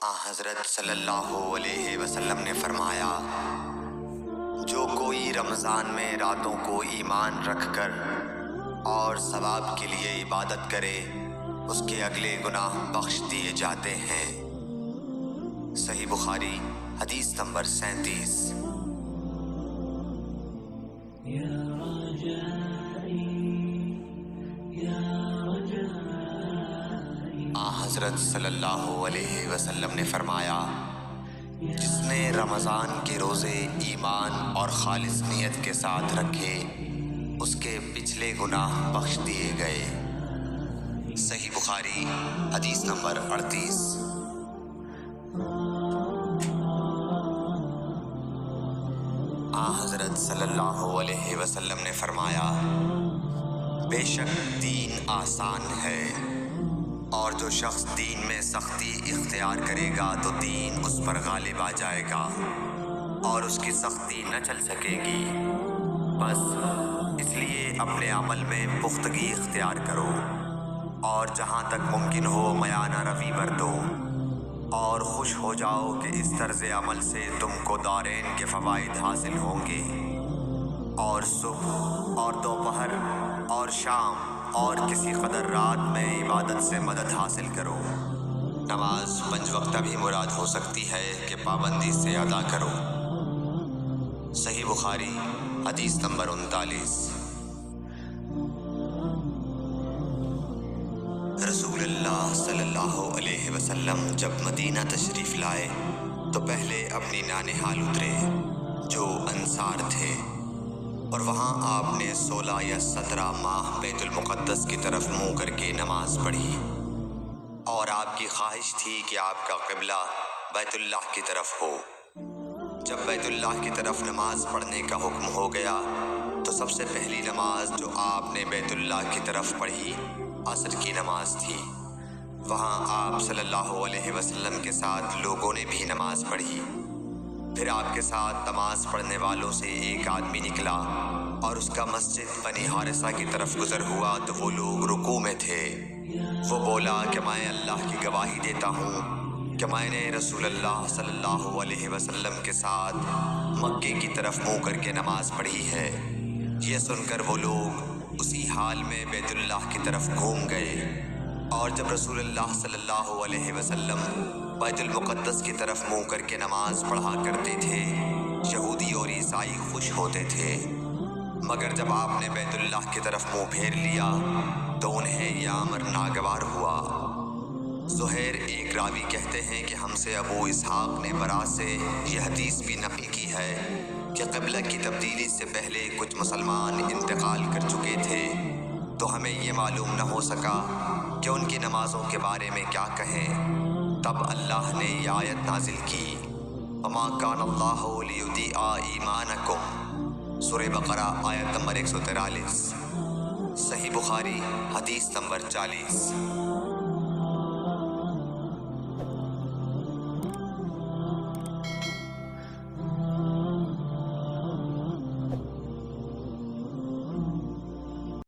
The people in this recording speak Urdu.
حضرت صلی اللہ علیہ وسلم نے فرمایا، جو کوئی رمضان میں راتوں کو ایمان رکھ کر اور ثواب کے لیے عبادت کرے اس کے اگلے گناہ بخش دیے جاتے ہیں۔ صحیح بخاری حدیث نمبر 37۔ حضرت صلی اللہ علیہ وسلم نے فرمایا، جس نے رمضان کے روزے ایمان اور خالص نیت کے ساتھ رکھے اس کے پچھلے گناہ بخش دیے گئے۔ صحیح بخاری حدیث نمبر 38۔ حضرت صلی اللہ علیہ وسلم نے فرمایا، بے شک دین آسان ہے، اور جو شخص دین میں سختی اختیار کرے گا تو دین اس پر غالب آ جائے گا اور اس کی سختی نہ چل سکے گی۔ بس اس لیے اپنے عمل میں پختگی اختیار کرو اور جہاں تک ممکن ہو میانہ روی برتو، اور خوش ہو جاؤ کہ اس طرز عمل سے تم کو دارین کے فوائد حاصل ہوں گے، اور صبح اور دوپہر اور شام اور کسی قدر رات میں عبادت سے مدد حاصل کرو۔ نماز 5 وقتہ بھی مراد ہو سکتی ہے کہ پابندی سے ادا کرو۔ صحیح بخاری حدیث نمبر 39۔ رسول اللہ صلی اللہ علیہ وسلم جب مدینہ تشریف لائے تو پہلے اپنی نانہال اترے جو انصار تھے، اور وہاں آپ نے 16 یا 17 ماہ بیت المقدس کی طرف منہ کر کے نماز پڑھی، اور آپ کی خواہش تھی کہ آپ کا قبلہ بیت اللہ کی طرف ہو۔ جب بیت اللہ کی طرف نماز پڑھنے کا حکم ہو گیا تو سب سے پہلی نماز جو آپ نے بیت اللہ کی طرف پڑھی عصر کی نماز تھی۔ وہاں آپ صلی اللہ علیہ وسلم کے ساتھ لوگوں نے بھی نماز پڑھی۔ پھر آپ کے ساتھ نماز پڑھنے والوں سے ایک آدمی نکلا اور اس کا مسجد بنی حارثہ کی طرف گزر ہوا تو وہ لوگ رکوع میں تھے۔ وہ بولا کہ میں اللہ کی گواہی دیتا ہوں کہ میں نے رسول اللہ صلی اللہ علیہ وسلم کے ساتھ مکے کی طرف منہ کر کے نماز پڑھی ہے۔ یہ سن کر وہ لوگ اسی حال میں بیت اللہ کی طرف گھوم گئے، اور جب رسول اللہ صلی اللہ علیہ وسلم بیت المقدس کی طرف منہ کر کے نماز پڑھا کرتے تھے، یہودی اور عیسائی خوش ہوتے تھے، مگر جب آپ نے بیت اللہ کی طرف منہ پھیر لیا تو انہیں یہ امر ناگوار ہوا۔ زہیر ایک راوی کہتے ہیں کہ ہم سے ابو اسحاق نے برا سے یہ حدیث بھی نقل کی ہے کہ قبلہ کی تبدیلی سے پہلے کچھ مسلمان انتقال کر چکے تھے، تو ہمیں یہ معلوم نہ ہو سکا کہ ان کی نمازوں کے بارے میں کیا کہیں۔ تب اللہ نے یہ آیت نازل کی، وَمَا كَانَ اللَّهُ لِيُضِيعَ إِيمَانَكُمْ، سورہ بقرہ آیت نمبر 143۔ صحیح بخاری حدیث نمبر 40۔